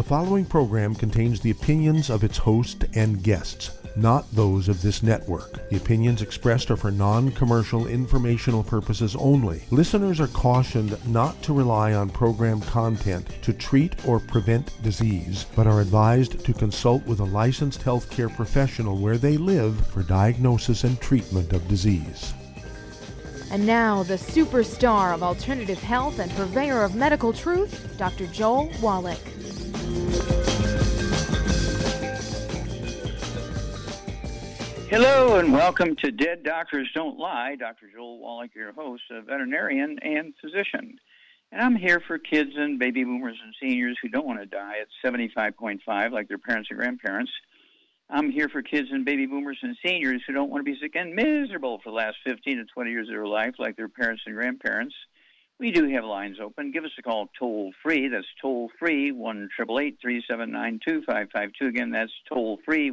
following program contains the opinions of its host and guests, not those of this network. The opinions expressed are for non-commercial informational purposes only. Listeners are cautioned not to rely on program content to treat or prevent disease, but are advised to consult with a licensed healthcare professional where they live for diagnosis and treatment of disease. And now, the superstar of alternative health and purveyor of medical truth, Dr. Joel Wallach. Hello and welcome to Dead Doctors Don't Lie. Dr. Joel Wallach, your host, a veterinarian and physician. And I'm here for kids and baby boomers and seniors who don't want to die at 75.5 like their parents and grandparents. I'm here for kids and baby boomers and seniors who don't want to be sick and miserable for the last 15 to 20 years of their life like their parents and grandparents. We do have lines open. Give us a call toll-free. That's toll-free, 1-888-379-2552. Again, that's toll-free,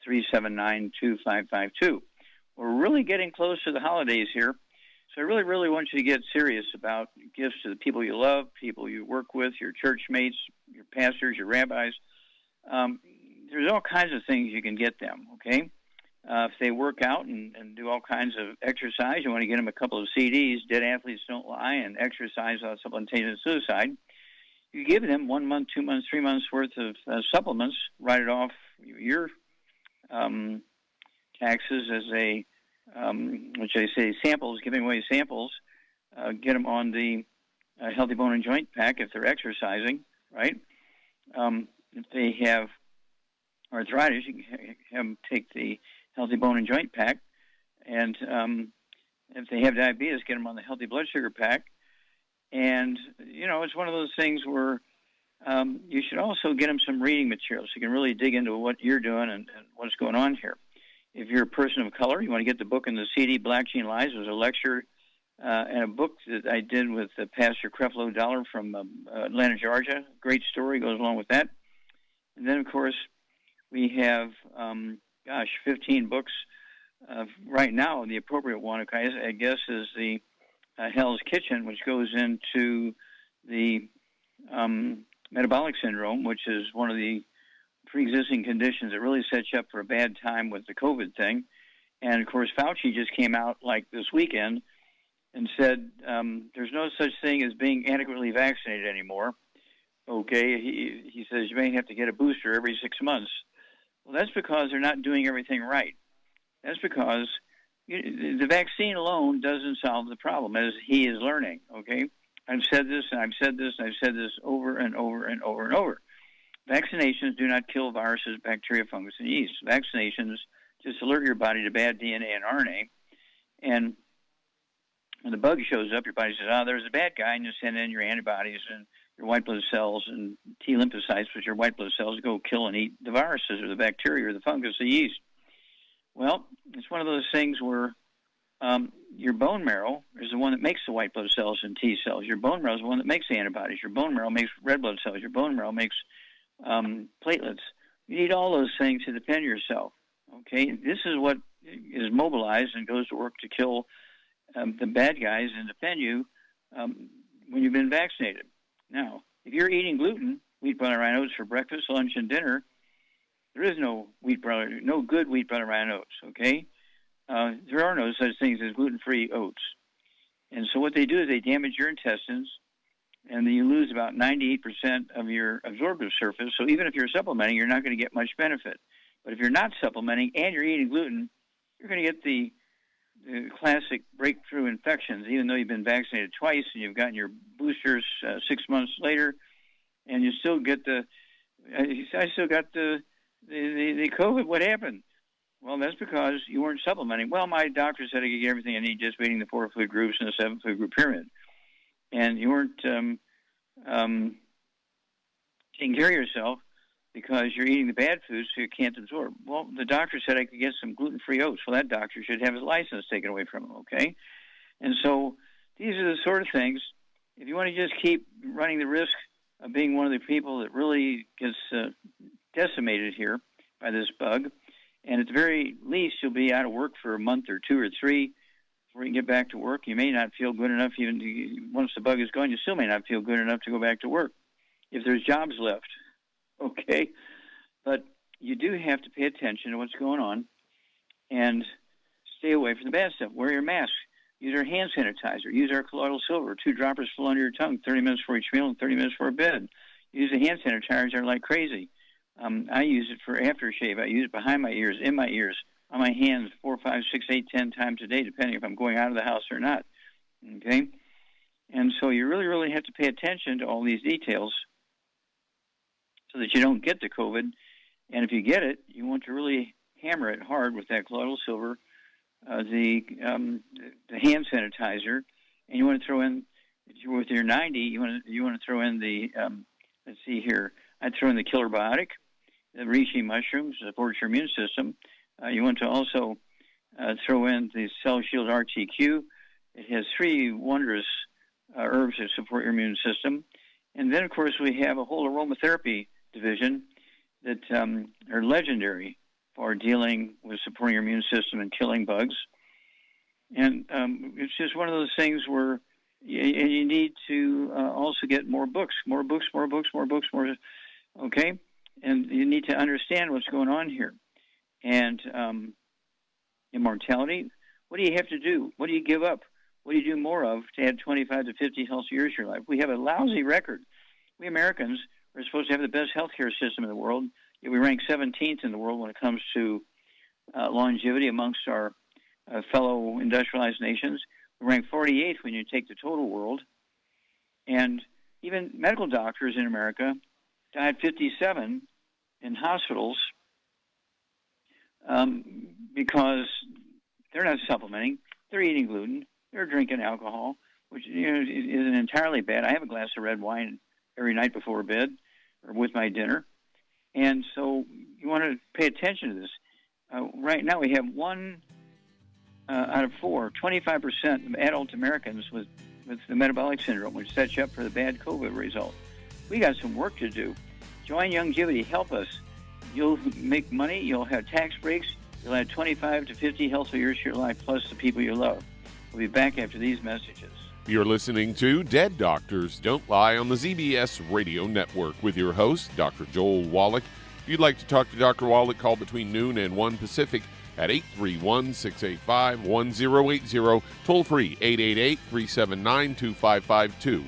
1-888-379-2552. We're really getting close to the holidays here, so I really want you to get serious about gifts to the people you love, people you work with, your church mates, your pastors, your rabbis. There's all kinds of things you can get them, okay? If they work out and do all kinds of exercise, you want to get them a couple of CDs, Dead Athletes Don't Lie, and Exercise Without Supplementation and Suicide. You give them 1 month, 2 months, 3 months worth of supplements, write it off your taxes as a, which I say samples, giving away samples, get them on the Healthy Bone and Joint Pack if they're exercising, right? If they have arthritis, you can have them take the Healthy Bone and Joint Pack. And if they have diabetes, get them on the Healthy Blood Sugar Pack. And, you know, it's one of those things where you should also get them some reading material so you can really dig into what you're doing and what's going on here. If you're a person of color, you want to get the book and the CD, Black Gene Lies. There's a lecture and a book that I did with Pastor Creflo Dollar from Atlanta, Georgia. Great story goes along with that. And then, of course, we have, 15 books. Right now, the appropriate one, I guess, is the Hell's Kitchen, which goes into the metabolic syndrome, which is one of the pre-existing conditions that really sets you up for a bad time with the COVID thing. And, of course, Fauci just came out, like, this weekend and said there's no such thing as being adequately vaccinated anymore. Okay, he says you may have to get a booster every 6 months. Well, that's because they're not doing everything right. That's because the vaccine alone doesn't solve the problem, as he is learning, okay? I've said this, and I've said this, and I've said this over and over and over and over. Vaccinations do not kill viruses, bacteria, fungus, and yeast. Vaccinations just alert your body to bad DNA and RNA. And when the bug shows up, your body says, there's a bad guy, and you send in your antibodies and your white blood cells and T lymphocytes, which are white blood cells, go kill and eat the viruses or the bacteria or the fungus, the yeast. Well, it's one of those things where your bone marrow is the one that makes the white blood cells and T cells. Your bone marrow is the one that makes the antibodies. Your bone marrow makes red blood cells. Your bone marrow makes platelets. You need all those things to defend yourself, okay? This is what is mobilized and goes to work to kill the bad guys and defend you when you've been vaccinated. Now, if you're eating gluten, wheat, butter, rye, oats for breakfast, lunch, and dinner, there is no good wheat, butter, rye, oats, okay? There are no such things as gluten-free oats. And so what they do is they damage your intestines, and then you lose about 98% of your absorptive surface. So even if you're supplementing, you're not going to get much benefit. But if you're not supplementing and you're eating gluten, you're going to get the classic breakthrough infections, even though you've been vaccinated twice and you've gotten your boosters 6 months later, and you still get I still got the COVID. What happened? Well, that's because you weren't supplementing. Well, my doctor said I could get everything I need just eating the 4 food groups and the 7 food group pyramid. And you weren't taking care of yourself because you're eating the bad foods so you can't absorb. Well, the doctor said I could get some gluten-free oats. Well, that doctor should have his license taken away from him, okay? And so these are the sort of things, if you want to just keep running the risk of being one of the people that really gets decimated here by this bug, and at the very least you'll be out of work for a month or 2 or 3 before you get back to work. You may not feel good enough, even once the bug is gone, you still may not feel good enough to go back to work. if there's jobs left. Okay? But you do have to pay attention to what's going on and stay away from the bad stuff. Wear your mask. Use our hand sanitizer. Use our colloidal silver. 2 droppers full under your tongue, 30 minutes for each meal and 30 minutes for a bed. Use the hand sanitizer like crazy. I use it for aftershave. I use it behind my ears, in my ears, on my hands 4, 5, 6, 8, 10 times a day, depending if I'm going out of the house or not. Okay? And so you really, really have to pay attention to all these details so that you don't get the COVID. And if you get it, you want to really hammer it hard with that colloidal silver, the hand sanitizer, and you want to throw in, with your 90, you want to throw in the, let's see here, I'd throw in the killer biotic, the reishi mushrooms, support your immune system. You want to also throw in the Cell Shield RTQ. It has 3 wondrous herbs that support your immune system. And then, of course, we have a whole aromatherapy division that are legendary for dealing with supporting your immune system and killing bugs. And it's just one of those things where you need to also get more books, okay? And you need to understand what's going on here. And immortality, what do you have to do? What do you give up? What do you do more of to add 25 to 50 healthy years to your life? We have a lousy record. We Americans are supposed to have the best healthcare system in the world. Yet we rank 17th in the world when it comes to longevity amongst our fellow industrialized nations. We rank 48th when you take the total world. And even medical doctors in America died 57 in hospitals because they're not supplementing. They're eating gluten. They're drinking alcohol, which isn't entirely bad. I have a glass of red wine every night before bed or with my dinner. And so you want to pay attention to this. Right now we have 1 out of 4, 25% of adult Americans with the metabolic syndrome, which sets you up for the bad COVID result. We got some work to do. Join Youngevity. Help us. You'll make money. You'll have tax breaks. You'll add 25 to 50 healthy years to your life, plus the people you love. We'll be back after these messages. You're listening to Dead Doctors Don't Lie on the ZBS Radio Network with your host, Dr. Joel Wallach. If you'd like to talk to Dr. Wallach, call between noon and 1 Pacific at 831-685-1080, toll free 888-379-2552.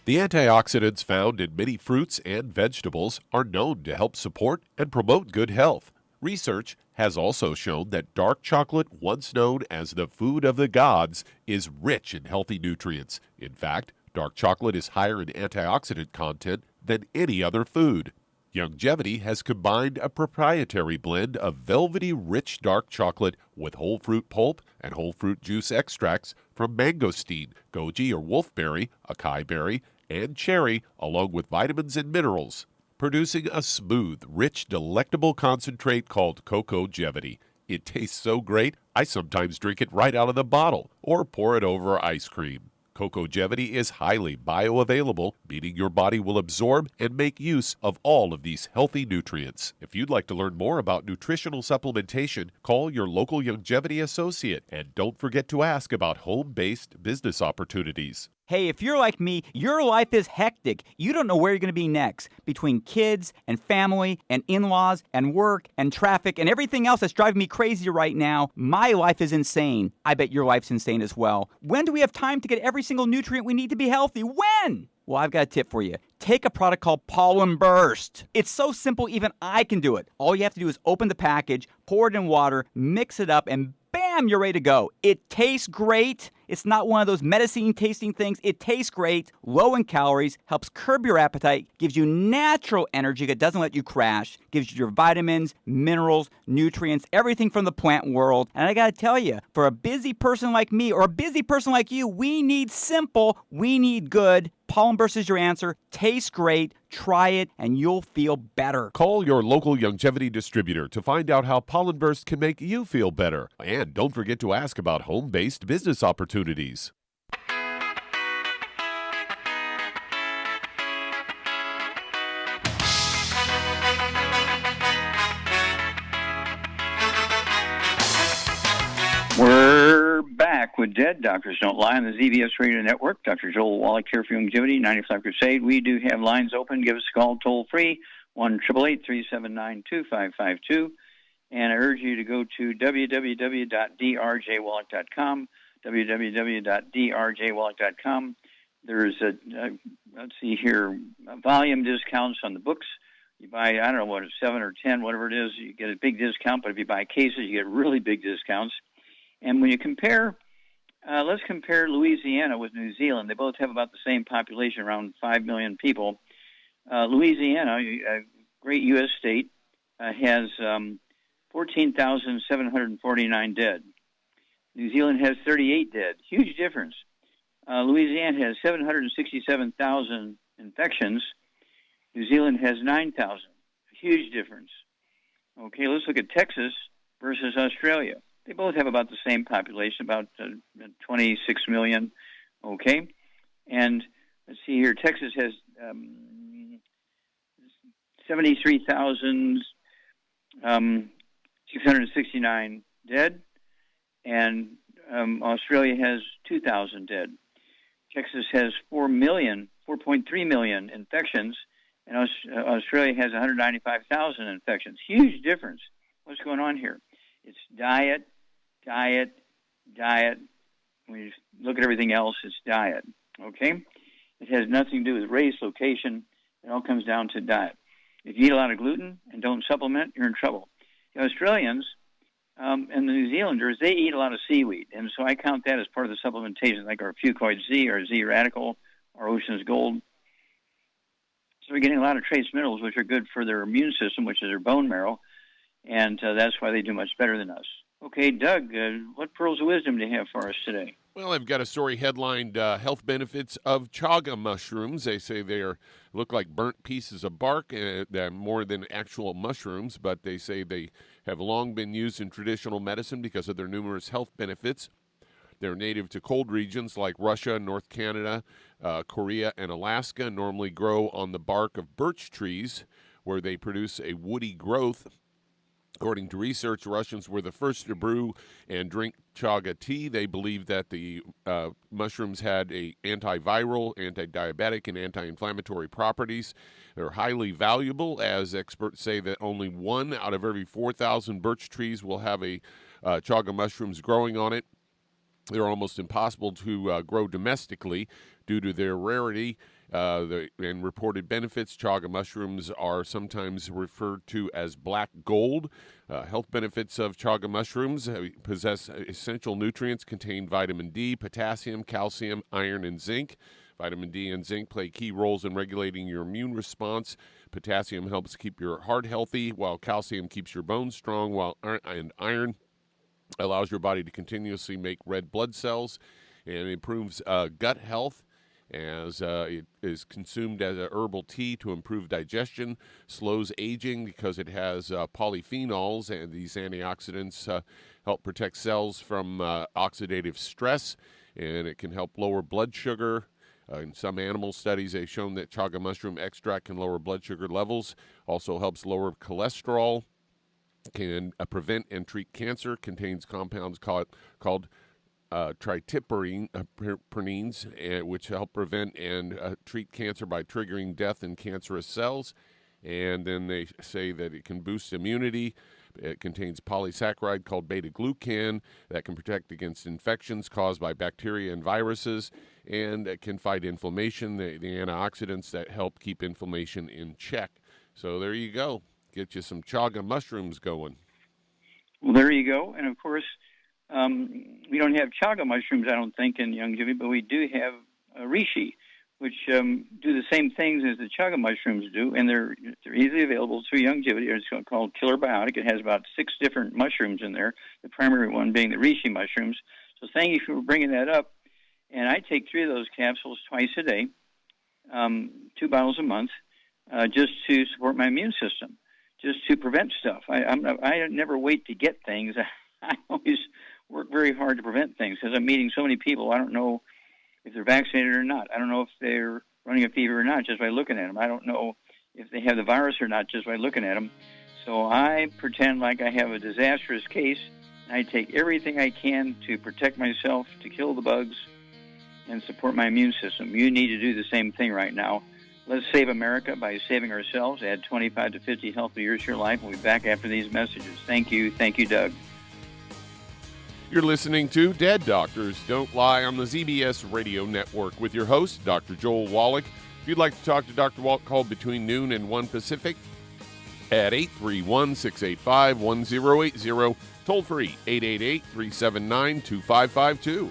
The antioxidants found in many fruits and vegetables are known to help support and promote good health. Research has also shown that dark chocolate, once known as the food of the gods, is rich in healthy nutrients. In fact, dark chocolate is higher in antioxidant content than any other food. Youngevity has combined a proprietary blend of velvety rich dark chocolate with whole fruit pulp and whole fruit juice extracts from mangosteen, goji or wolfberry, acai berry, and cherry, along with vitamins and minerals, producing a smooth, rich, delectable concentrate called Cocogevity. It tastes so great, I sometimes drink it right out of the bottle or pour it over ice cream. Cocogevity is highly bioavailable, meaning your body will absorb and make use of all of these healthy nutrients. If you'd like to learn more about nutritional supplementation, call your local Youngevity associate, and don't forget to ask about home-based business opportunities. Hey, if you're like me, your life is hectic. You don't know where you're going to be next. Between kids and family and in-laws and work and traffic and everything else that's driving me crazy right now, my life is insane. I bet your life's insane as well. When do we have time to get every single nutrient we need to be healthy? When? Well, I've got a tip for you. Take a product called Pollen Burst. It's so simple, even I can do it. All you have to do is open the package, pour it in water, mix it up, and bam, you're ready to go. It tastes great. It's not one of those medicine tasting things. It tastes great, low in calories, helps curb your appetite, gives you natural energy that doesn't let you crash, gives you your vitamins, minerals, nutrients, everything from the plant world. And I gotta tell you, for a busy person like me or a busy person like you, we need simple, we need good. Pollen Burst is your answer. Tastes great. Try it, and you'll feel better. Call your local Youngevity distributor to find out how Pollen Burst can make you feel better. And don't forget to ask about home-based business opportunities. We're back with Dead. Doctors Don't Lie on the ZBS Radio Network. Dr. Joel Wallach here for Youngevity, 95 Crusade. We do have lines open. Give us a call toll-free, 1-888-379-2552. And I urge you to go to www.drjwallach.com, www.drjwallach.com. There's let's see here, volume discounts on the books. You buy, I don't know what, 7 or 10, whatever it is, you get a big discount. But if you buy cases, you get really big discounts. And when you compare, let's compare Louisiana with New Zealand. They both have about the same population, around 5 million people. Louisiana, a great U.S. state, has 14,749 dead. New Zealand has 38 dead. Huge difference. Louisiana has 767,000 infections. New Zealand has 9,000. Huge difference. Okay, let's look at Texas versus Australia. They both have about the same population, about 26 million. Okay, and let's see here. Texas has 73,669 dead, and Australia has 2,000 dead. Texas has 4.3 million infections, and Australia has 195,000 infections. Huge difference. What's going on here? It's diet. When you look at everything else, it's diet. Okay? It has nothing to do with race, location. It all comes down to diet. If you eat a lot of gluten and don't supplement, you're in trouble. The Australians and the New Zealanders, they eat a lot of seaweed, and so I count that as part of the supplementation, like our Fucoid Z, our Z Radical, our Ocean's Gold. So we're getting a lot of trace minerals, which are good for their immune system, which is their bone marrow, and that's why they do much better than us. Okay, Doug, what pearls of wisdom do you have for us today? Well, I've got a story headlined, Health Benefits of Chaga Mushrooms. They say they look like burnt pieces of bark, more than actual mushrooms, but they say they have long been used in traditional medicine because of their numerous health benefits. They're native to cold regions like Russia, North Canada, Korea, and Alaska, normally grow on the bark of birch trees, where they produce a woody growth. According to research, Russians were the first to brew and drink chaga tea. They believe that the mushrooms had antiviral, anti-diabetic, and anti-inflammatory properties. They're highly valuable, as experts say that only 1 out of every 4,000 birch trees will have a chaga mushrooms growing on it. They're almost impossible to grow domestically due to their rarity and reported benefits. Chaga mushrooms are sometimes referred to as black gold. Health benefits of chaga mushrooms possess essential nutrients, contain vitamin D, potassium, calcium, iron, and zinc. Vitamin D and zinc play key roles in regulating your immune response. Potassium helps keep your heart healthy, while calcium keeps your bones strong, and iron allows your body to continuously make red blood cells and improves gut health, as it is consumed as a herbal tea to improve digestion, slows aging because it has polyphenols, and these antioxidants help protect cells from oxidative stress, and it can help lower blood sugar. In some animal studies, they've shown that chaga mushroom extract can lower blood sugar levels, also helps lower cholesterol, can prevent and treat cancer, contains compounds called triterpenes, which help prevent and treat cancer by triggering death in cancerous cells. And then they say that it can boost immunity. It contains polysaccharide called beta-glucan that can protect against infections caused by bacteria and viruses, and it can fight inflammation, the antioxidants that help keep inflammation in check. So there you go. Get you some chaga mushrooms going. Well, there you go. And, of course, we don't have chaga mushrooms, I don't think, in Youngevity, but we do have reishi, which do the same things as the chaga mushrooms do, and they're easily available through Youngevity. It's called Killer Biotic. It has about 6 different mushrooms in there, the primary one being the reishi mushrooms. So thank you for bringing that up. And I take 3 of those capsules twice a day, 2 bottles a month, just to support my immune system, just to prevent stuff. I never wait to get things. I always work very hard to prevent things because I'm meeting so many people. I don't know if they're vaccinated or not. I don't know if they're running a fever or not just by looking at them. I don't know if they have the virus or not just by looking at them. So I pretend like I have a disastrous case, I take everything I can to protect myself, to kill the bugs, and support my immune system. You need to do the same thing right now. Let's save America by saving ourselves. Add 25 to 50 healthy years to your life. We'll be back after these messages. Thank you. Thank you, Doug. You're listening to Dead Doctors Don't Lie on the ZBS Radio Network with your host, Dr. Joel Wallach. If you'd like to talk to Dr. Wallach, call between noon and 1 Pacific at 831-685-1080. Toll free, 888-379-2552.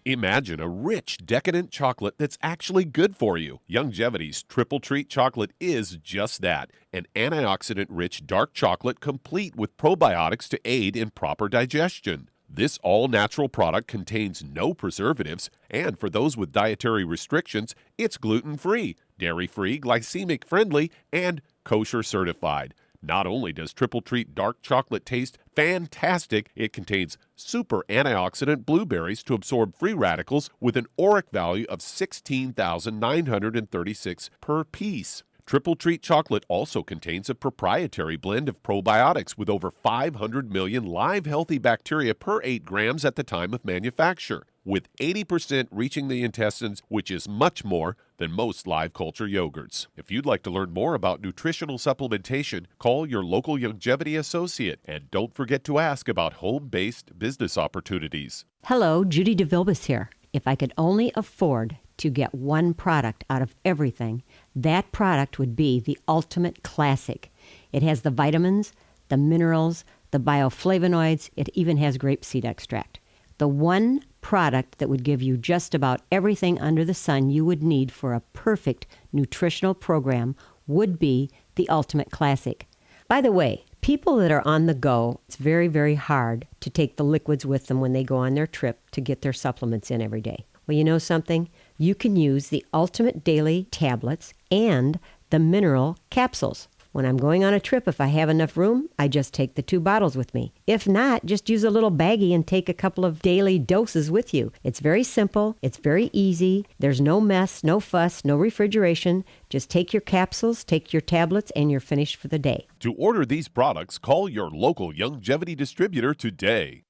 Imagine a rich, decadent chocolate that's actually good for you. Youngevity's Triple Treat Chocolate is just that, an antioxidant-rich dark chocolate complete with probiotics to aid in proper digestion. This all-natural product contains no preservatives, and for those with dietary restrictions, it's gluten-free, dairy-free, glycemic-friendly, and kosher certified. Not only does Triple Treat dark chocolate taste fantastic, it contains super antioxidant blueberries to absorb free radicals with an ORAC value of 16,936 per piece. Triple Treat chocolate also contains a proprietary blend of probiotics with over 500 million live healthy bacteria per 8 grams at the time of manufacture, with 80% reaching the intestines, which is much more than most live culture yogurts. If you'd like to learn more about nutritional supplementation, call your local Youngevity associate, and don't forget to ask about home-based business opportunities. Hello, Judy DeVilbus here. If I could only afford to get one product out of everything, that product would be the Ultimate Classic. It has the vitamins, the minerals, the bioflavonoids. It even has grapeseed extract. The one product that would give you just about everything under the sun you would need for a perfect nutritional program would be the Ultimate Classic. By the way, people that are on the go, it's very, very hard to take the liquids with them when they go on their trip to get their supplements in every day. Well, you know something? You can use the Ultimate Daily tablets and the mineral capsules. When I'm going on a trip, if I have enough room, I just take the 2 bottles with me. If not, just use a little baggie and take a couple of daily doses with you. It's very simple. It's very easy. There's no mess, no fuss, no refrigeration. Just take your capsules, take your tablets, and you're finished for the day. To order these products, call your local Youngevity distributor today.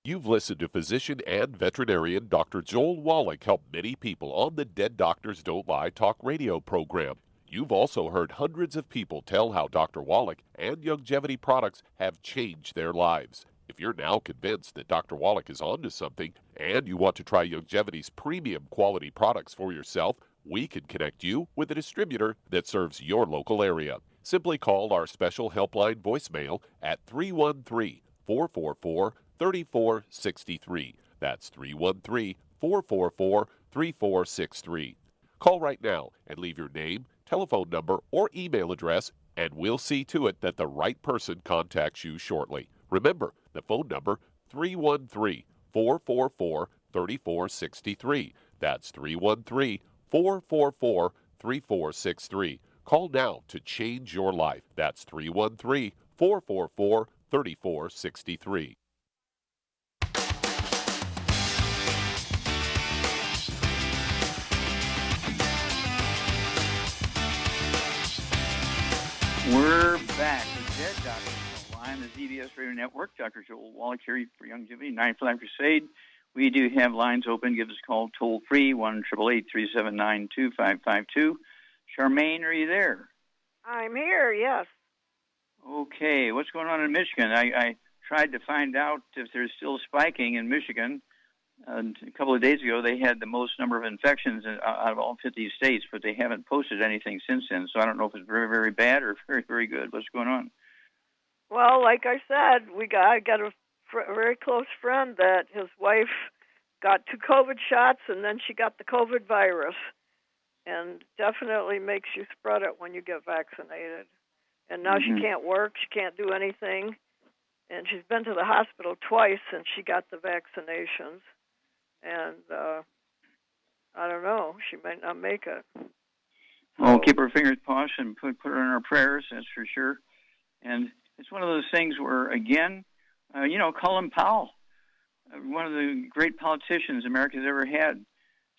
You've listened to physician and veterinarian Dr. Joel Wallach help many people on the Dead Doctors Don't Lie talk radio program. You've also heard hundreds of people tell how Dr. Wallach and Youngevity products have changed their lives. If you're now convinced that Dr. Wallach is onto something and you want to try Youngevity's premium quality products for yourself, we can connect you with a distributor that serves your local area. Simply call our special helpline voicemail at 313-444-3463. That's 313-444-3463. Call right now and leave your name, telephone number, or email address, and we'll see to it that the right person contacts you shortly. Remember, the phone number, 313-444-3463. That's 313-444-3463. Call now to change your life. That's 313-444-3463. We're back. The Dead Doctors Don't Lie on the ZBS Radio Network. Dr. Joel Wallach here for Youngevity, 9 for Life Crusade. We do have lines open. Give us a call toll-free, 1-888-379-2552. Charmaine, are you there? I'm here, yes. Okay, what's going on in Michigan? I tried to find out if there's still spiking in Michigan. A couple of days ago, they had the most number of infections out of all 50 states, but they haven't posted anything since then. So I don't know if it's very, very bad or very, very good. What's going on? Well, like I said, I got a very close friend that his wife got 2 COVID shots, and then she got the COVID virus. And definitely makes you spread it when you get vaccinated. And now she can't work, she can't do anything. And she's been to the hospital twice since she got the vaccinations. And I don't know, she might not make it. We'll keep our fingers crossed and put it on our prayers, that's for sure. And it's one of those things where, again, Colin Powell, one of the great politicians America's ever had,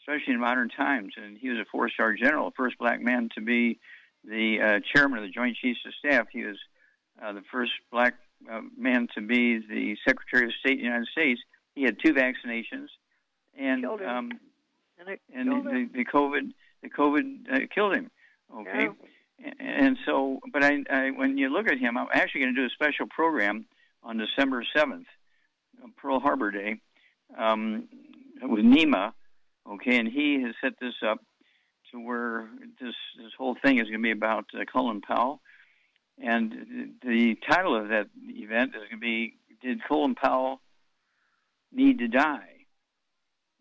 especially in modern times, and he was a 4-star general, first black man to be the chairman of the Joint Chiefs of Staff. He was the first black man to be the Secretary of State of the United States. He had 2 vaccinations, and the COVID killed him. Okay, yeah. And so, but I when you look at him, I'm actually going to do a special program on December 7th, Pearl Harbor Day, with NEMA. Okay, and he has set this up to where this whole thing is going to be about Colin Powell. And the title of that event is going to be, Did Colin Powell Need to Die?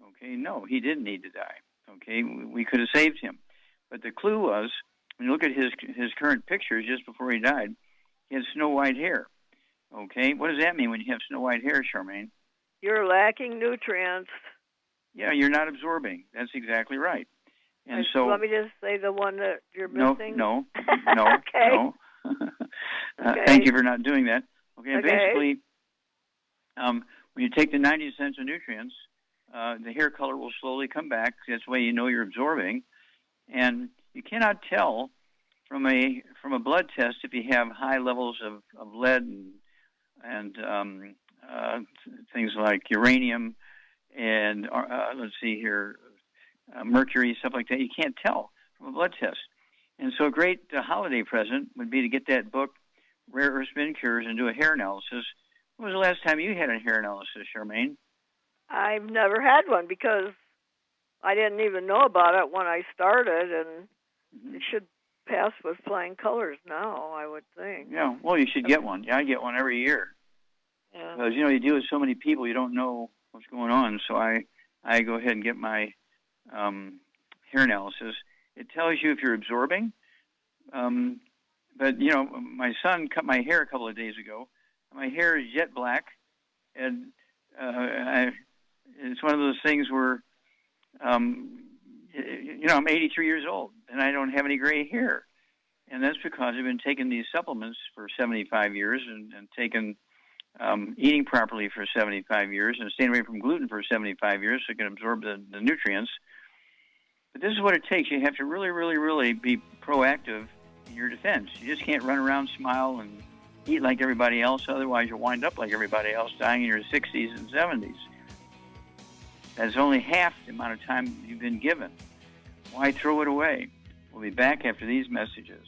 Okay, no, he didn't need to die. Okay, we could have saved him. But the clue was, when you look at his current pictures just before he died, he had snow white hair. Okay, what does that mean when you have snow white hair, Charmaine? You're lacking nutrients. Yeah, you're not absorbing. That's exactly right. And so, let me just say the one that you're missing. No. Okay. No. Okay. Thank you for not doing that. Okay. Okay. Basically, when you take the 90 essential nutrients, the hair color will slowly come back. That's the way you know you're absorbing. And you cannot tell from a blood test if you have high levels of lead and things like uranium and let's see here, mercury, stuff like that. You can't tell from a blood test. And so a great holiday present would be to get that book, Rare Earth Spin Cures, and do a hair analysis. When was the last time you had a hair analysis, Charmaine? I've never had one because I didn't even know about it when I started, and it should pass with flying colors now, I would think. Yeah, well, you should get one. Yeah, I get one every year. Yeah. Because, you deal with so many people, you don't know what's going on. So I go ahead and get my hair analysis. It tells you if you're absorbing. But, my son cut my hair a couple of days ago. My hair is jet black. And it's one of those things where, I'm 83 years old, and I don't have any gray hair. And that's because I've been taking these supplements for 75 years and taking eating properly for 75 years and staying away from gluten for 75 years so I can absorb the nutrients. But this is what it takes. You have to really, really, really be proactive in your defense. You just can't run around, smile, and eat like everybody else. Otherwise, you'll wind up like everybody else, dying in your 60s and 70s. That's only half the amount of time you've been given. Why throw it away? We'll be back after these messages.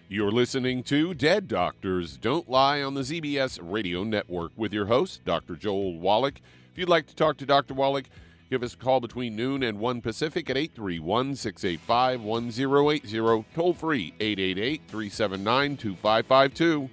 You're listening to Dead Doctors Don't Lie on the ZBS Radio Network with your host, Dr. Joel Wallach. If you'd like to talk to Dr. Wallach, give us a call between noon and 1 Pacific at 831-685-1080, toll free 888-379-2552.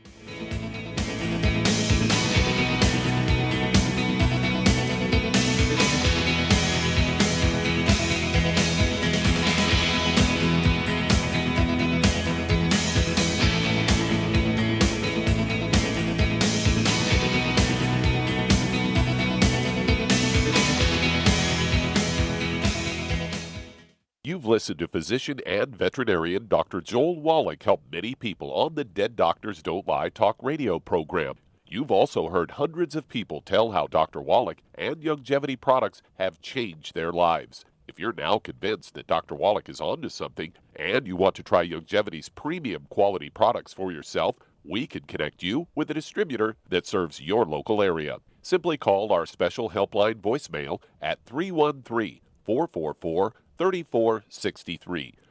You've listened to physician and veterinarian Dr. Joel Wallach help many people on the Dead Doctors Don't Lie talk radio program. You've also heard hundreds of people tell how Dr. Wallach and Youngevity products have changed their lives. If you're now convinced that Dr. Wallach is onto something and you want to try Youngevity's premium quality products for yourself, we can connect you with a distributor that serves your local area. Simply call our special helpline voicemail at 313-444-3463.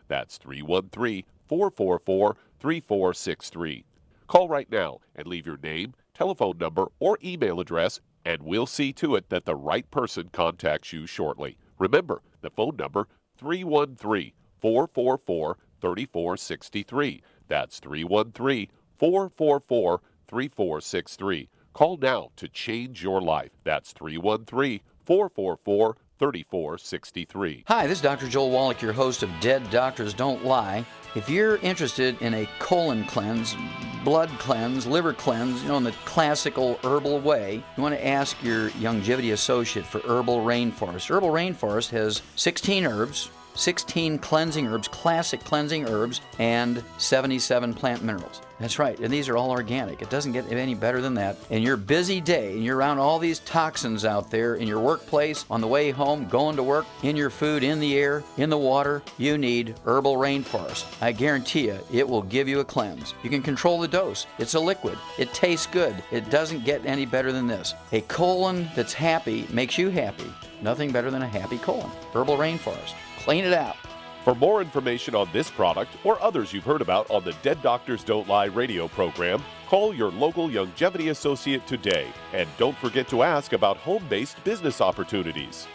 That's 313-444-3463. Call right now and leave your name, telephone number, or email address, and we'll see to it that the right person contacts you shortly. Remember, the phone number, 313-444-3463. That's 313-444-3463. Call now to change your life. That's 313-444-3463. Hi, this is Dr. Joel Wallach, your host of Dead Doctors Don't Lie. If you're interested in a colon cleanse, blood cleanse, liver cleanse, in the classical herbal way, you want to ask your Youngevity associate for Herbal Rainforest. Herbal Rainforest has 16 herbs, 16 cleansing herbs, classic cleansing herbs, and 77 plant minerals. That's right, and these are all organic. It doesn't get any better than that. In your busy day, and you're around all these toxins out there in your workplace, on the way home, going to work, in your food, in the air, in the water, you need Herbal Rainforest. I guarantee you, it will give you a cleanse. You can control the dose. It's a liquid. It tastes good. It doesn't get any better than this. A colon that's happy makes you happy. Nothing better than a happy colon. Herbal Rainforest. Clean it out. For more information on this product or others you've heard about on the Dead Doctors Don't Lie radio program, call your local Youngevity associate today. And don't forget to ask about home-based business opportunities.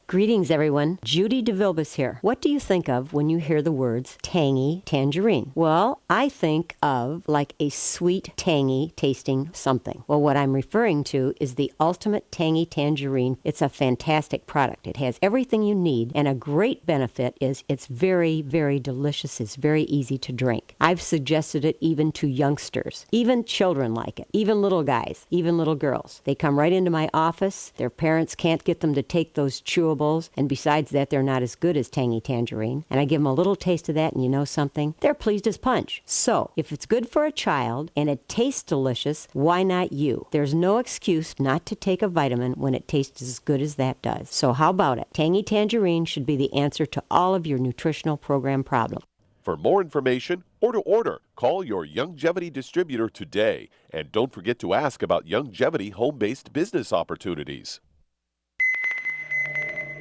Greetings, everyone. Judy DeVilbus here. What do you think of when you hear the words tangy tangerine? Well, I think of like a sweet, tangy tasting something. Well, what I'm referring to is the Ultimate Tangy Tangerine. It's a fantastic product. It has everything you need, and a great benefit is it's very, very delicious. It's very easy to drink. I've suggested it even to youngsters. Even children like it. Even little guys. Even little girls. They come right into my office. Their parents can't get them to take those chewable, and besides that, they're not as good as Tangy Tangerine. And I give them a little taste of that, and you know something? They're pleased as punch. So, if it's good for a child and it tastes delicious, why not you? There's no excuse not to take a vitamin when it tastes as good as that does. So how about it? Tangy Tangerine should be the answer to all of your nutritional program problems. For more information or to order, call your Youngevity distributor today. And don't forget to ask about Youngevity home-based business opportunities.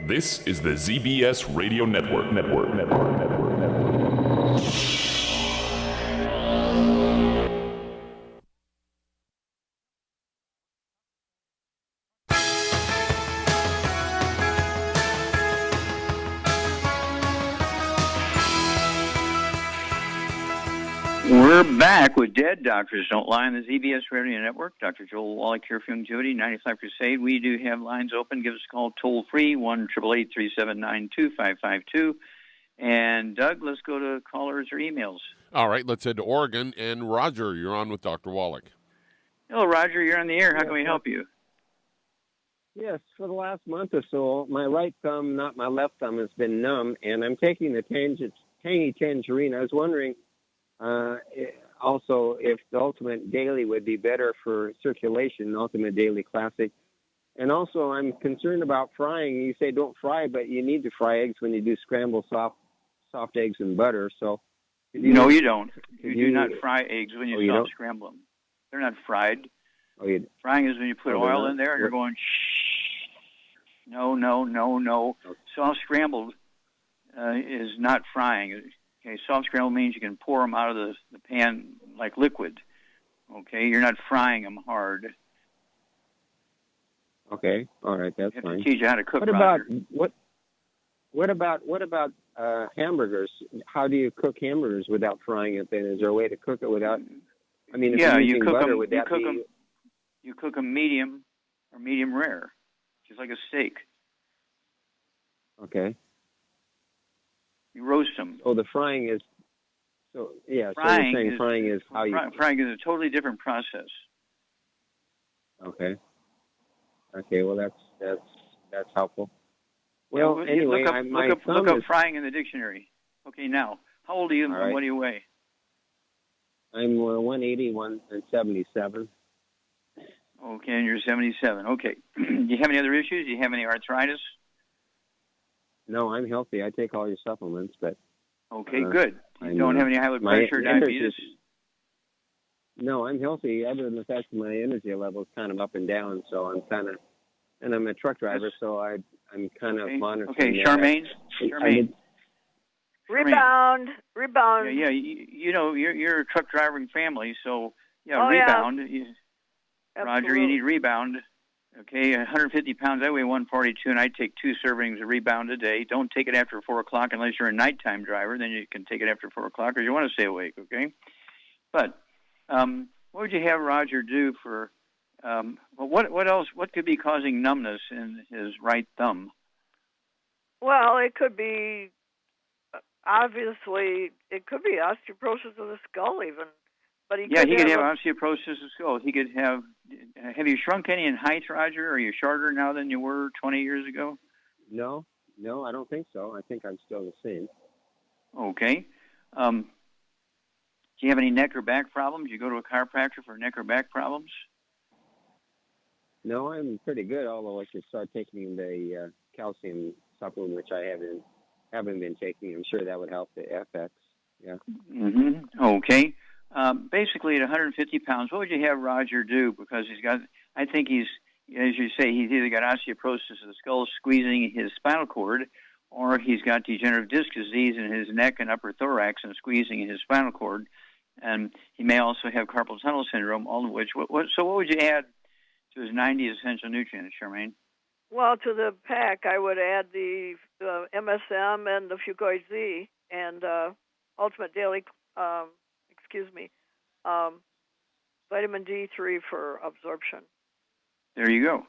This is the ZBS Radio Network. We're back with Dead Doctors Don't Lie on the ZBS Radio Network. Dr. Joel Wallach here for Youngevity, 95 Crusade. We do have lines open. Give us a call toll-free, 1-888-379-2552. And, Doug, let's go to callers or emails. All right, let's head to Oregon. And, Roger, you're on with Dr. Wallach. Hello, Roger. You're on the air. How can we help you? Yes, for the last month or so, my right thumb, not my left thumb, has been numb, and I'm taking the tangy tangerine. I was wondering also if the Ultimate Daily would be better for circulation, Ultimate Daily Classic. And also, I'm concerned about frying. You say don't fry, but you need to fry eggs when you do scrambled soft eggs and butter. So, no, you don't. You do not fry eggs when you soft scramble them. They're not fried. Oh, you Frying is when you put oil in there and you're going shh. No. Okay. Soft scrambled is not frying. Okay, soft scramble means you can pour them out of the pan like liquid. Okay, you're not frying them hard. Okay, all right, that's fine. I have to teach you how to cook. What about hamburgers? How do you cook hamburgers without frying it? Then is there a way to cook it without? I mean, if you're using butter, would that be? You cook them medium or medium rare, just like a steak. Okay. You roast them. Oh, the frying is. So yeah. Frying so you're saying frying is how you. Frying is a totally different process. Okay. Okay. Well, that's helpful. Well, anyway, look up frying in the dictionary. Okay, now, how old are you and what do you weigh? I'm 180, 177. Okay, and you're 77. Okay. Do you have any other issues? Do you have any arthritis? No, I'm healthy. I take all your supplements, but... Okay, good. You don't have any high blood pressure or diabetes? No, I'm healthy, other than the fact that my energy level is kind of up and down, so I'm kind of... And I'm a truck driver, so I'm kind of monitoring. Okay, Charmaine? Rebound. Yeah, you know, you're a truck driving family, so, rebound. Yeah. Roger, you need rebound. Okay, 150 pounds, I weigh 142, and I take 2 servings of rebound a day. Don't take it after 4 o'clock unless you're a nighttime driver. Then you can take it after 4 o'clock, or you want to stay awake, okay? But what would you have Roger do for, what else, what could be causing numbness in his right thumb? Well, it could be, obviously, it could be osteoporosis of the skull even. But he could have osteoporosis of the skull. He could have you shrunk any in height, Roger? Are you shorter now than you were 20 years ago? No, No, I don't think so. I think I'm still the same. Okay. Do you have any neck or back problems? You go to a chiropractor for neck or back problems? No, I'm pretty good, although I should start taking the calcium supplement, which I haven't been taking. I'm sure that would help the FX. Yeah. Mm-hmm. Okay. Basically, at 150 pounds, what would you have Roger do? Because I think he's, as you say, he's either got osteoporosis of the skull squeezing his spinal cord, or he's got degenerative disc disease in his neck and upper thorax and squeezing his spinal cord. And he may also have carpal tunnel syndrome, all of which. So what would you add to his 90 essential nutrients, Charmaine? Well, to the pack, I would add the MSM and the Fucoid Z and Ultimate Daily, vitamin D3 for absorption. There you go.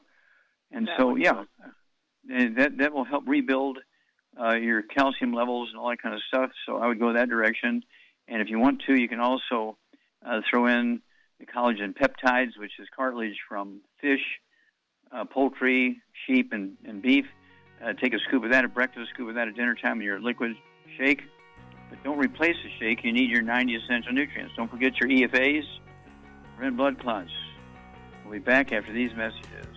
And so, yeah, that will help rebuild your calcium levels and all that kind of stuff. So I would go that direction. And if you want to, you can also throw in the collagen peptides, which is cartilage from fish, poultry, sheep, and beef. Take a scoop of that at breakfast, a scoop of that at dinner time in your liquid shake. But don't replace the shake. You need your 90 essential nutrients. Don't forget your EFAs, red blood clots. We'll be back after these messages.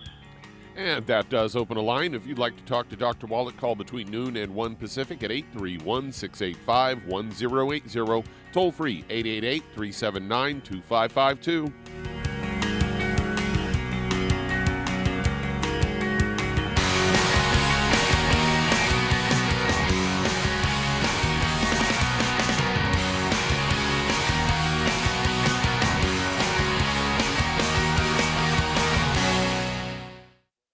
And that does open a line. If you'd like to talk to Dr. Wallach, call between noon and 1 Pacific at 831-685-1080. Toll free, 888-379-2552.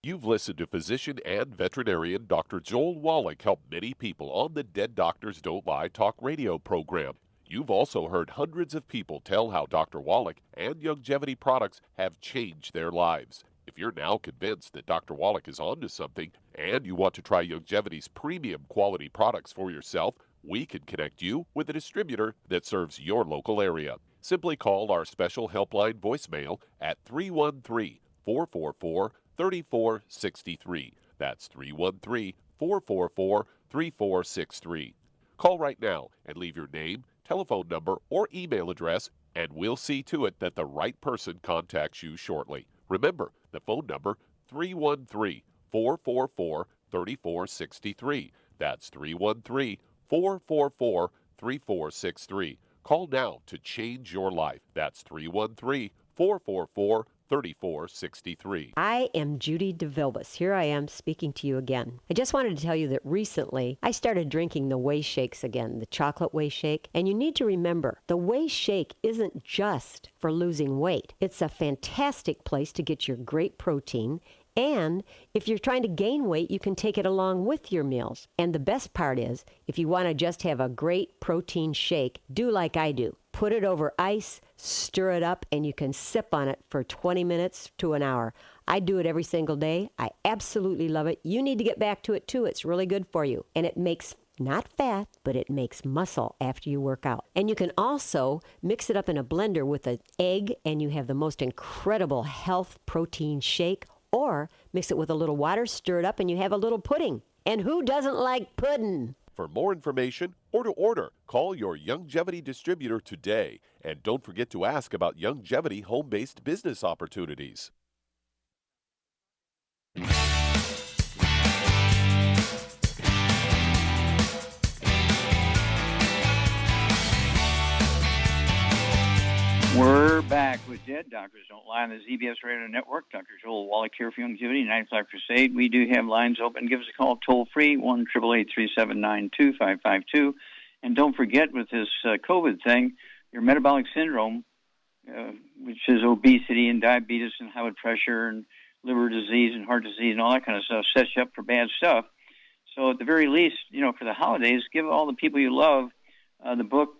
You've listened to physician and veterinarian Dr. Joel Wallach help many people on the Dead Doctors Don't Lie talk radio program. You've also heard hundreds of people tell how Dr. Wallach and Youngevity products have changed their lives. If you're now convinced that Dr. Wallach is onto something and you want to try Youngevity's premium quality products for yourself, we can connect you with a distributor that serves your local area. Simply call our special helpline voicemail at 313-444-3463. That's 313-444-3463. Call right now and leave your name, telephone number, or email address, and we'll see to it that the right person contacts you shortly. Remember, the phone number, 313-444-3463. That's 313-444-3463. Call now to change your life. That's 313-444-3463. I am Judy DeVilbus. Here I am speaking to you again. I just wanted to tell you that recently I started drinking the Whey Shakes again, the chocolate Whey Shake. And you need to remember, the Whey Shake isn't just for losing weight. It's a fantastic place to get your great protein. And if you're trying to gain weight, you can take it along with your meals. And the best part is, if you want to just have a great protein shake, do like I do. Put it over ice, stir it up, and you can sip on it for 20 minutes to an hour. I do it every single day. I absolutely love it. You need to get back to it too. It's really good for you. And it makes not fat, but it makes muscle after you work out. And you can also mix it up in a blender with an egg, and you have the most incredible health protein shake. Or mix it with a little water, stir it up, and you have a little pudding. And who doesn't like pudding? For more information or to order, call your Youngevity distributor today. And don't forget to ask about Youngevity home-based business opportunities. We're back with Dead Doctors Don't Lie on the ZBS Radio Network. Dr. Joel Wallach here for Youngevity, 95 Crusade. We do have lines open. Give us a call toll-free, 1-888-379-2552. And don't forget, with this COVID thing, your metabolic syndrome, which is obesity and diabetes and high blood pressure and liver disease and heart disease and all that kind of stuff, sets you up for bad stuff. So at the very least, for the holidays, give all the people you love the book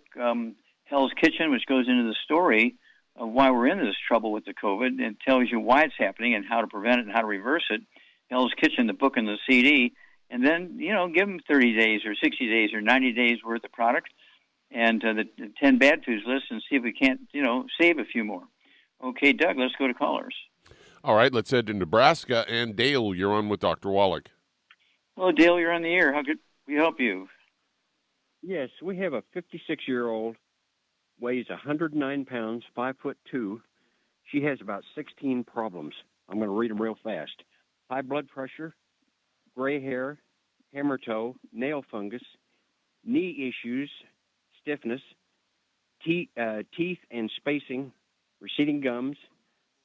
Hell's Kitchen, which goes into the story of why we're in this trouble with the COVID and tells you why it's happening and how to prevent it and how to reverse it. Hell's Kitchen, the book and the CD. And then, give them 30 days or 60 days or 90 days worth of product and the 10 bad foods list and see if we can't, save a few more. Okay, Doug, let's go to callers. All right, let's head to Nebraska. And Dale, you're on with Dr. Wallach. Hello, Dale. You're on the air. How could we help you? Yes, we have a 56-year-old, weighs 109 pounds, 5'2". She has about 16 problems. I'm going to read them real fast. High blood pressure, gray hair, hammer toe, nail fungus, knee issues, stiffness, teeth and spacing, receding gums,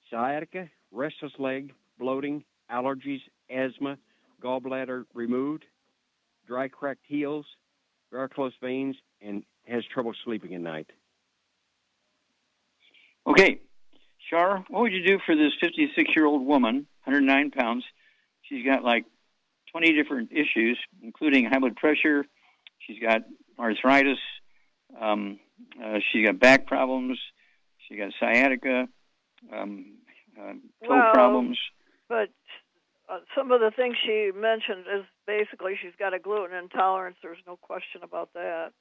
sciatica, restless leg, bloating, allergies, asthma, gallbladder removed, dry cracked heels, varicose veins, and has trouble sleeping at night. Okay. Shar, what would you do for this 56-year-old woman, 109 pounds? She's got like 20 different issues, including high blood pressure. She's got arthritis. She's got back problems. She's got sciatica, toe problems. But some of the things she mentioned is basically she's got a gluten intolerance. There's no question about that.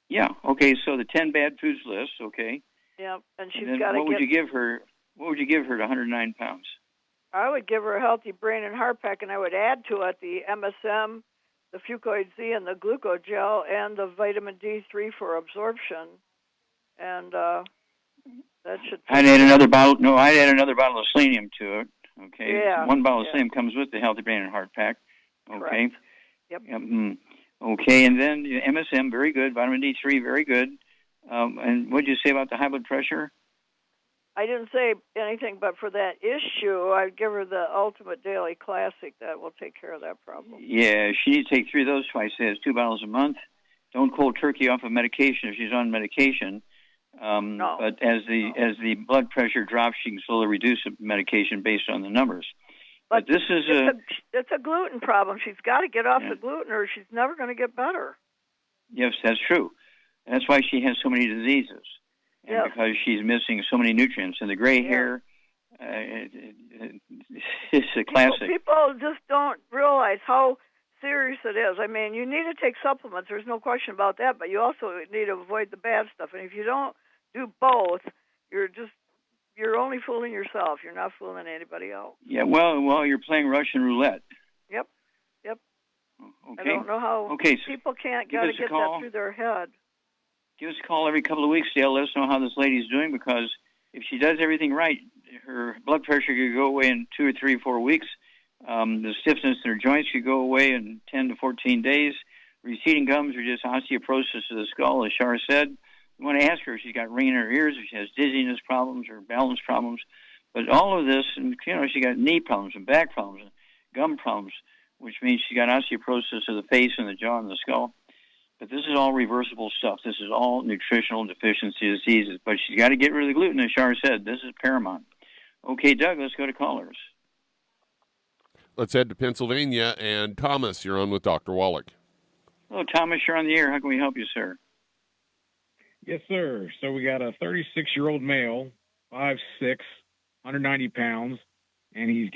Yeah. Okay. So the 10 bad foods list. Okay. Yeah, and she's got to. What would you give her? What would you give her to 109 pounds? I would give her a healthy brain and heart pack, and I would add to it the MSM, the Fucoid Z, and the glucogel, and the vitamin D3 for absorption. And that should. I'd add another bottle. No, I'd add another bottle of selenium to it. Okay. Yeah. One bottle of selenium comes with the healthy brain and heart pack. Okay. Correct. Yep. Okay, and then MSM, very good. Vitamin D3, very good. And what did you say about the high blood pressure? I didn't say anything, but for that issue, I'd give her the Ultimate Daily Classic. That will take care of that problem. Yeah, she needs to take 3 of those twice a day. It's 2 bottles a month. Don't cold turkey off of medication if she's on medication. No. But as the blood pressure drops, she can slowly reduce the medication based on the numbers. But this is it's a gluten problem. She's got to get off the gluten, or she's never going to get better. Yes, that's true. That's why she has so many diseases. And because she's missing so many nutrients. And the gray hair, it's a classic. People just don't realize how serious it is. I mean, you need to take supplements. There's no question about that. But you also need to avoid the bad stuff. And if you don't do both, you're only fooling yourself. You're not fooling anybody else. Yeah, well, you're playing Russian roulette. Yep. Okay. I don't know how people can't get that through their head. Give us a call every couple of weeks, Dale. Let us know how this lady's doing, because if she does everything right, her blood pressure could go away in 2 or 3 or 4 weeks. The stiffness in her joints could go away in 10 to 14 days. Receding gums are just osteoporosis of the skull, as Shar said. You want to ask her if she's got ringing in her ears, if she has dizziness problems or balance problems. But all of this, and she got knee problems and back problems and gum problems, which means she got osteoporosis of the face and the jaw and the skull. But this is all reversible stuff. This is all nutritional deficiency diseases. But she's got to get rid of the gluten, as Shar said. This is paramount. Okay, Doug, let's go to callers. Let's head to Pennsylvania. And Thomas, you're on with Dr. Wallach. Hello, Thomas. You're on the air. How can we help you, sir? Yes, sir. So we got a 36-year-old male, 5'6", 190 pounds, and he's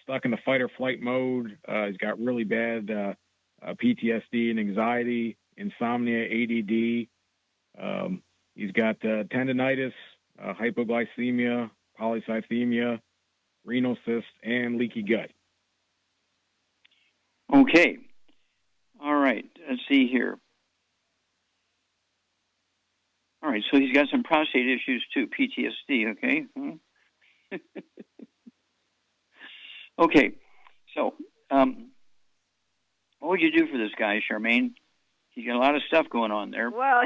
stuck in the fight or flight mode. He's got really bad PTSD and anxiety, insomnia, ADD. He's got tendinitis, hypoglycemia, polycythemia, renal cyst, and leaky gut. Okay. All right. Let's see here. All right. So he's got some prostate issues too, PTSD. Okay. Okay. So, what would you do for this guy, Charmaine? He's got a lot of stuff going on there. Well,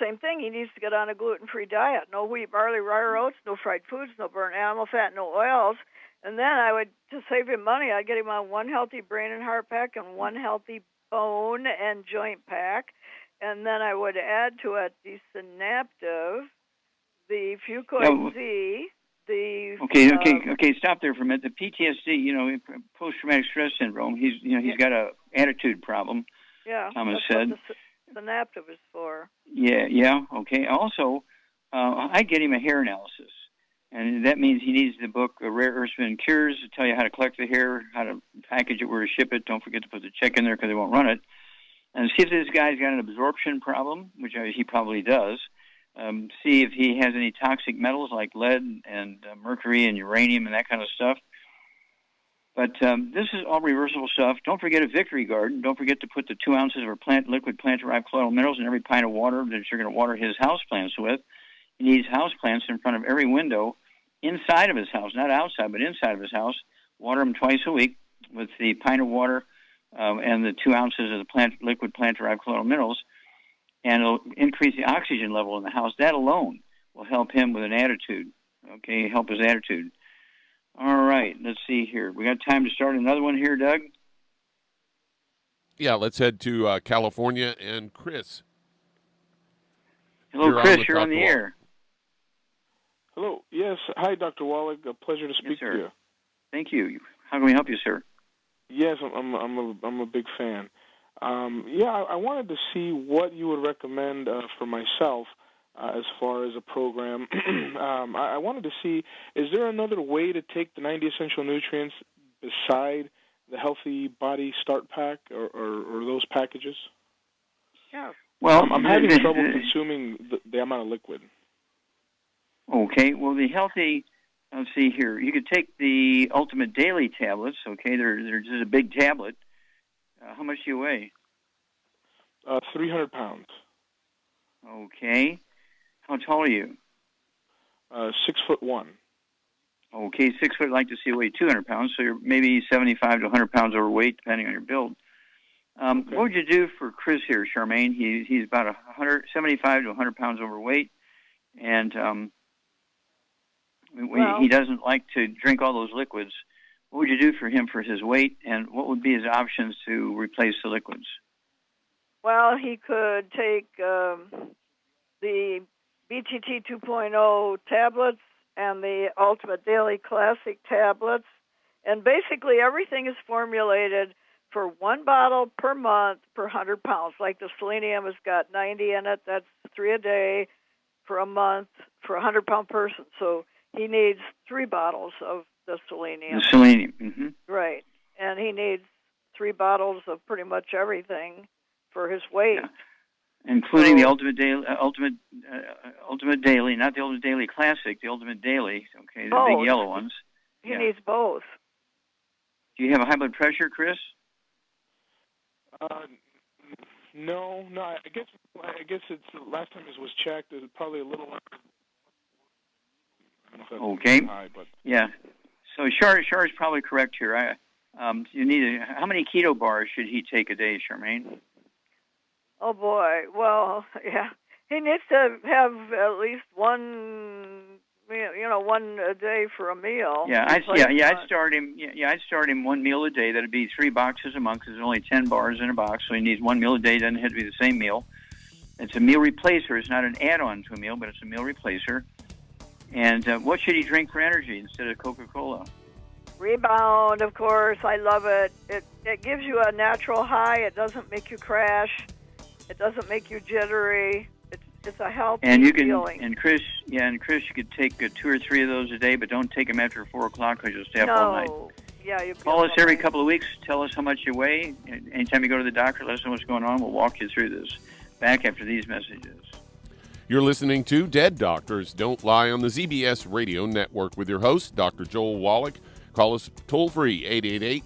same thing. He needs to get on a gluten-free diet. No wheat, barley, rye, or oats, no fried foods, no burnt animal fat, no oils. And then I would, to save him money, I'd get him on 1 healthy brain and heart pack and 1 healthy bone and joint pack. And then I would add to it the Synaptive, the Fucoid Z, the... Okay, stop there for a minute. The PTSD, post-traumatic stress syndrome, he's got a attitude problem, Thomas said. What the Synaptive is for. Yeah, okay. Also, I'd get him a hair analysis. And that means he needs the book, Rare Earths and Cures, to tell you how to collect the hair, how to package it, where to ship it. Don't forget to put the check in there because they won't run it. And see if this guy's got an absorption problem, which he probably does. See if he has any toxic metals like lead and mercury and uranium and that kind of stuff. But this is all reversible stuff. Don't forget a Victory Garden. Don't forget to put the 2 ounces of liquid plant-derived colloidal minerals in every pint of water that you're going to water his houseplants with. He needs houseplants in front of every window inside of his house, not outside, but inside of his house. Water them twice a week with the pint of water and the 2 ounces of the liquid plant-derived colloidal minerals, and it'll increase the oxygen level in the house. That alone will help him with an attitude, okay, help his attitude. All right, let's see here. We got time to start another one here, Doug? Yeah, let's head to California and Chris. Hello, Chris, you're on the air. Hello. Yes. Hi, Dr. Wallach. A pleasure to speak to you. Thank you. How can we help you, sir? Yes, I'm a big fan. I wanted to see what you would recommend for myself as far as a program. I wanted to see, is there another way to take the 90 essential nutrients beside the Healthy Body Start Pack or those packages? Yeah. Well, I'm having trouble consuming the amount of liquid. Okay. Well, the healthy, let's see here. You could take the Ultimate Daily tablets. Okay, they're just a big tablet. How much do you weigh? 300 pounds. Okay. How tall are you? 6'1". Okay, 6 foot. I'd like to see you weigh 200 pounds, so you're maybe 75 to 100 pounds overweight, depending on your build. Okay. What would you do for Chris here, Charmaine? He's about 75 to 100 pounds overweight, and he doesn't like to drink all those liquids. What would you do for him for his weight, and what would be his options to replace the liquids? Well, he could take the BTT 2.0 tablets and the Ultimate Daily Classic tablets, and basically everything is formulated for 1 bottle per month per 100 pounds. Like the selenium has got 90 in it, that's 3 a day for a month for a 100-pound person. So he needs 3 bottles of the selenium. The selenium, mm-hmm. Right. And he needs 3 bottles of pretty much everything for his weight. Yeah. Including the Ultimate Daily, Ultimate Daily, not the Ultimate Daily Classic, the Ultimate Daily, okay, the big yellow ones. He needs both. Do you have a high blood pressure, Chris? No. I guess it's last time it was checked. It was probably a little under. Okay. High, but... Yeah. So Char is probably correct here. You need how many keto bars should he take a day, Charmaine? Oh boy. Well, yeah. He needs to have at least one a day for a meal. I'd start him. I'd start him 1 meal a day. That'd be 3 boxes a month. Because there's only 10 bars in a box, so he needs 1 meal a day. It doesn't have to be the same meal. It's a meal replacer. It's not an add-on to a meal, but it's a meal replacer. And what should he drink for energy instead of Coca-Cola? Rebound, of course. I love it. It gives you a natural high. It doesn't make you crash. It doesn't make you jittery. It's a healthy feeling. And Chris, you could take 2 or 3 of those a day, but don't take them after 4 o'clock because you'll stay up all night. Yeah, you call us every couple of weeks. Tell us how much you weigh. Anytime you go to the doctor, let us know what's going on. We'll walk you through this. Back after these messages. You're listening to Dead Doctors Don't Lie on the ZBS Radio Network with your host, Dr. Joel Wallach. Call us toll-free,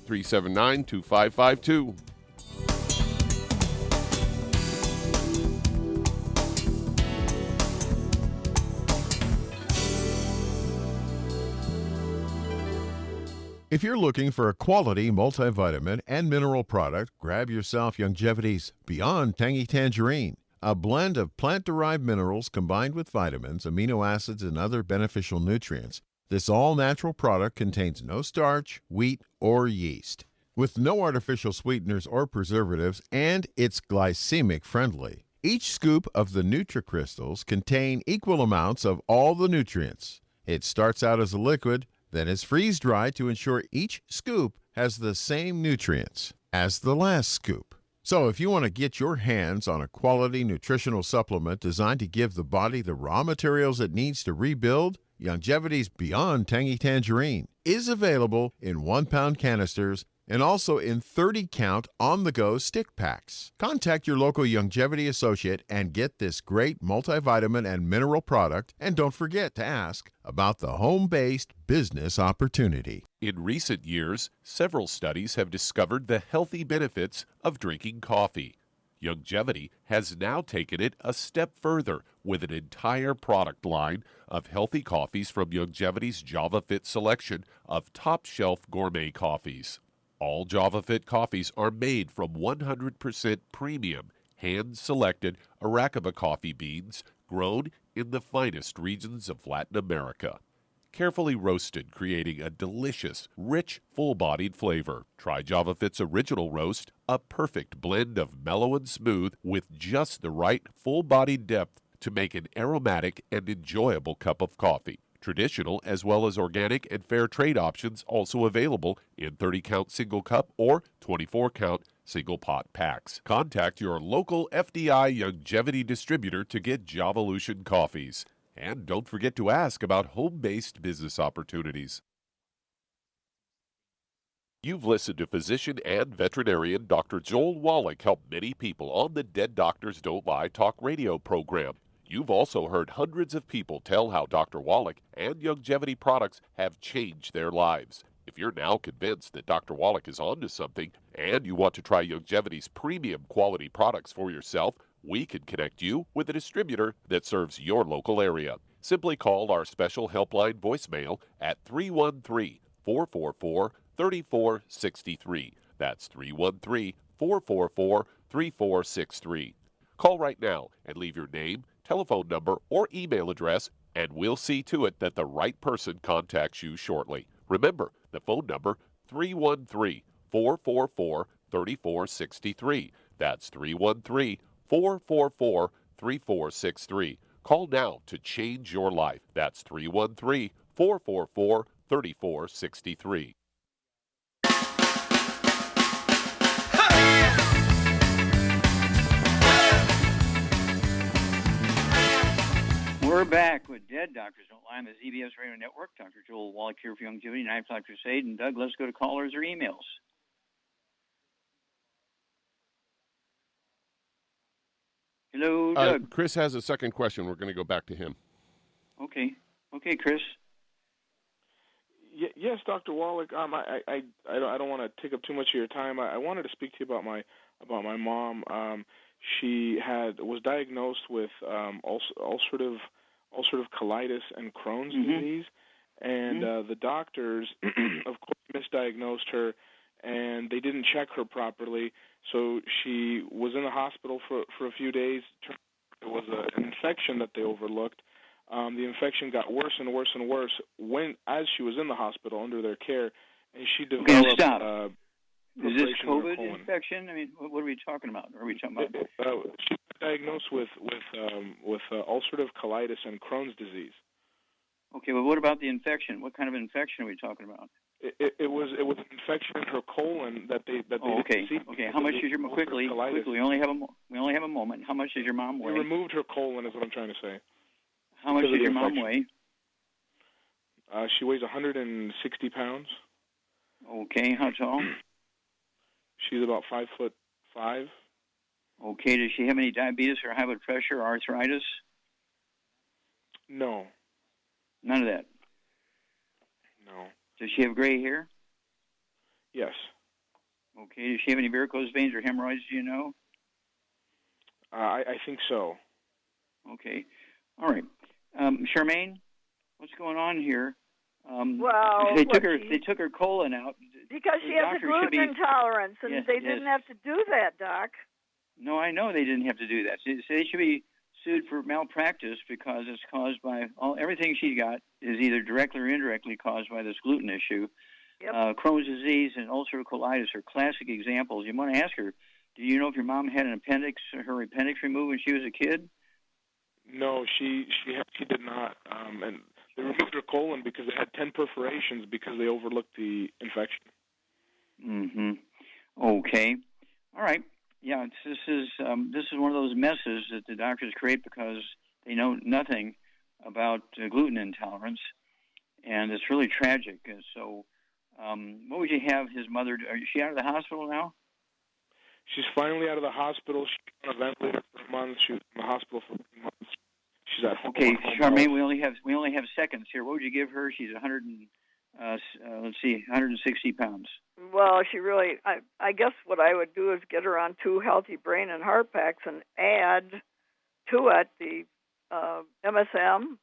888-379-2552. If you're looking for a quality multivitamin and mineral product, grab yourself Youngevity's Beyond Tangy Tangerine, a blend of plant-derived minerals combined with vitamins, amino acids, and other beneficial nutrients. This all-natural product contains no starch, wheat, or yeast, with no artificial sweeteners or preservatives, and it's glycemic friendly. Each scoop of the NutriCrystals contain equal amounts of all the nutrients. It starts out as a liquid, then is freeze-dried to ensure each scoop has the same nutrients as the last scoop. So if you want to get your hands on a quality nutritional supplement designed to give the body the raw materials it needs to rebuild, Youngevity's Beyond Tangy Tangerine is available in 1-pound canisters and also in 30-count on-the-go stick packs. Contact your local Youngevity associate and get this great multivitamin and mineral product, and don't forget to ask about the home-based business opportunity. In recent years, several studies have discovered the healthy benefits of drinking coffee. Youngevity has now taken it a step further with an entire product line of healthy coffees from Youngevity's JavaFit selection of top-shelf gourmet coffees. All JavaFit coffees are made from 100% premium, hand-selected Arabica coffee beans grown in the finest regions of Latin America. Carefully roasted, creating a delicious, rich, full-bodied flavor. Try JavaFit's original roast, a perfect blend of mellow and smooth with just the right full-bodied depth to make an aromatic and enjoyable cup of coffee. Traditional as well as organic and fair trade options also available in 30-count single cup or 24-count single pot packs. Contact your local FDI Youngevity distributor to get Javalution coffees. And don't forget to ask about home-based business opportunities. You've listened to physician and veterinarian Dr. Joel Wallach help many people on the Dead Doctors Don't Lie talk radio program. You've also heard hundreds of people tell how Dr. Wallach and Youngevity products have changed their lives. If you're now convinced that Dr. Wallach is onto something and you want to try Youngevity's premium quality products for yourself, we can connect you with a distributor that serves your local area. Simply call our special helpline voicemail at 313-444-3463. That's 313-444-3463. Call right now and leave your name, telephone number, or email address, and we'll see to it that the right person contacts you shortly. Remember, the phone number, 313-444-3463. That's 313-444-3463. Call now to change your life. That's 313-444-3463. We're back with Dead Doctors Don't Lie on the ZBS Radio Network. Dr. Joel Wallach here for Youngevity, 9 O'Clock Crusade. And Doug, let's go to callers or emails. Hello, Doug. Chris has a second question. We're going to go back to him. Okay, Chris. Yes, Dr. Wallach. I don't want to take up too much of your time. I wanted to speak to you about my mom. She was diagnosed with ulcerative colitis and Crohn's disease, and the doctors, of course, misdiagnosed her, and they didn't check her properly. So she was in the hospital for a few days. It was an infection that they overlooked. The infection got worse and worse and worse as she was in the hospital under their care, and she developed. Is this COVID infection? I mean, what are we talking about? Are we talking about? She was diagnosed with ulcerative colitis and Crohn's disease. Okay, well, what about the infection? What kind of infection are we talking about? It was an infection in her colon that they didn't see. Okay. How much is your quickly? We only have a moment. How much does your mom weigh? We removed her colon, is what I'm trying to say. How much does your mom weigh? She weighs 160 pounds. Okay. How tall? She's about 5'5". Okay. Does she have any diabetes or high blood pressure or arthritis? No. None of that? No. Does she have gray hair? Yes. Okay. Does she have any varicose veins or hemorrhoids, do you know? I think so. Okay. All right. Charmaine, what's going on here? They took her colon out. Because she has a gluten intolerance, and they didn't have to do that, Doc. No, I know they didn't have to do that. They should be sued for malpractice because it's caused by everything she got is either directly or indirectly caused by this gluten issue. Yep. Crohn's disease and ulcerative colitis are classic examples. You want to ask her, do you know if your mom had her appendix removed when she was a kid? No, she did not. And they removed her colon because it had 10 perforations because they overlooked the infection. Mm-hmm. Okay. All right. Yeah, this is one of those messes that the doctors create because they know nothing about gluten intolerance, and it's really tragic. And so What would you have his mother do? Is she out of the hospital now? She's finally out of the hospital. She's on a ventilator for a month. She was in the hospital for 3 months. She's at home. Okay, Charmaine, we only have seconds here. What would you give her? She's 160 pounds. Well, she really, I guess what I would do is get her on 2 healthy brain and heart packs and add to it the MSM,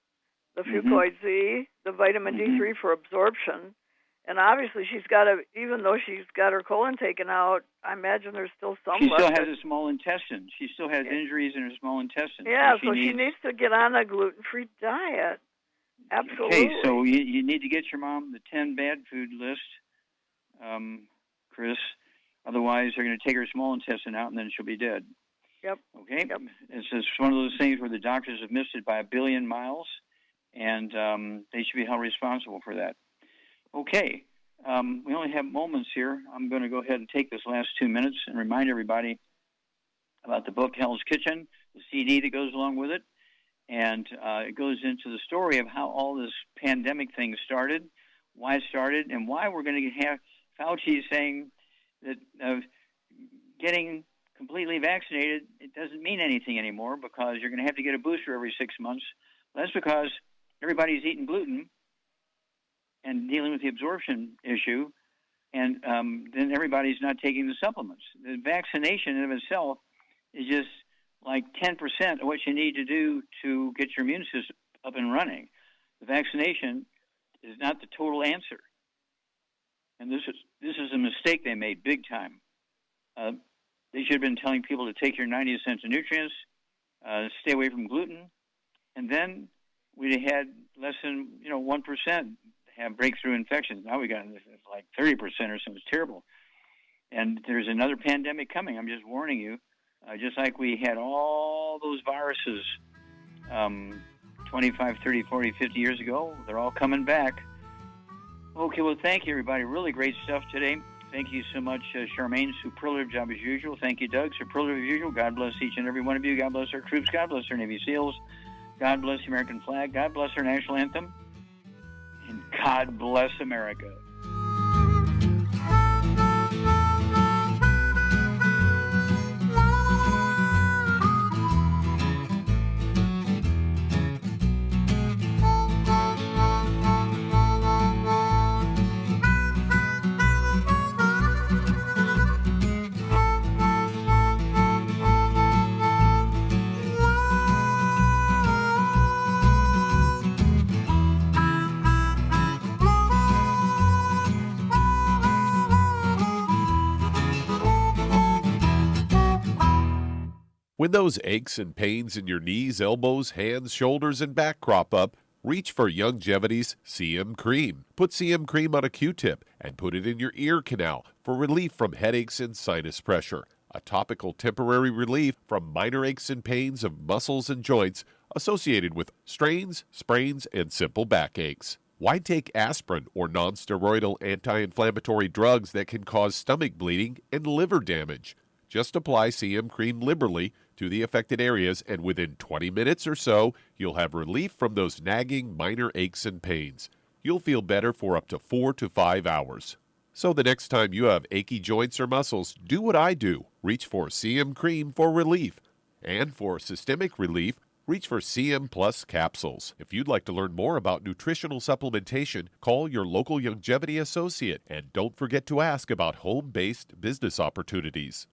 the Fucoid Z, the vitamin D3 for absorption. And obviously she's got even though she's got her colon taken out, I imagine there's still some She left. still has a small intestine. She still has injuries in her small intestine. Yeah, so she needs to get on a gluten-free diet. Absolutely. Okay, so you need to get your mom the 10 bad food list, Chris. Otherwise, they're going to take her small intestine out, and then she'll be dead. Yep. Okay? Yep. It's just one of those things where the doctors have missed it by 1 billion miles, and they should be held responsible for that. Okay. We only have moments here. I'm going to go ahead and take this last 2 minutes and remind everybody about the book Hell's Kitchen, the CD that goes along with it. And it goes into the story of how all this pandemic thing started, why it started, and why we're going to have Fauci saying that getting completely vaccinated, it doesn't mean anything anymore because you're going to have to get a booster every 6 months. That's because everybody's eating gluten and dealing with the absorption issue, and then everybody's not taking the supplements. The vaccination in of itself is just like 10% of what you need to do to get your immune system up and running. The vaccination is not the total answer. And this is a mistake they made big time. They should have been telling people to take your 90 essential nutrients, stay away from gluten, and then we'd have had less than 1% have breakthrough infections. Now we got like 30% or something. It's terrible. And there's another pandemic coming. I'm just warning you. Just like we had all those viruses 25, 30, 40, 50 years ago, they're all coming back. Okay, well, thank you, everybody. Really great stuff today. Thank you so much, Charmaine. Superlative job as usual. Thank you, Doug. Superlative as usual. God bless each and every one of you. God bless our troops. God bless our Navy SEALs. God bless the American flag. God bless our national anthem. And God bless America. When those aches and pains in your knees, elbows, hands, shoulders, and back crop up, reach for Youngevity's CM Cream. Put CM Cream on a Q-tip and put it in your ear canal for relief from headaches and sinus pressure. A topical temporary relief from minor aches and pains of muscles and joints associated with strains, sprains, and simple backaches. Why take aspirin or non-steroidal anti-inflammatory drugs that can cause stomach bleeding and liver damage? Just apply CM Cream liberally to the affected areas, and within 20 minutes or so, you'll have relief from those nagging minor aches and pains. You'll feel better for up to 4 to 5 hours. So the next time you have achy joints or muscles, do what I do. Reach for CM Cream for relief. And for systemic relief, reach for CM Plus capsules. If you'd like to learn more about nutritional supplementation, call your local Youngevity associate. And don't forget to ask about home-based business opportunities.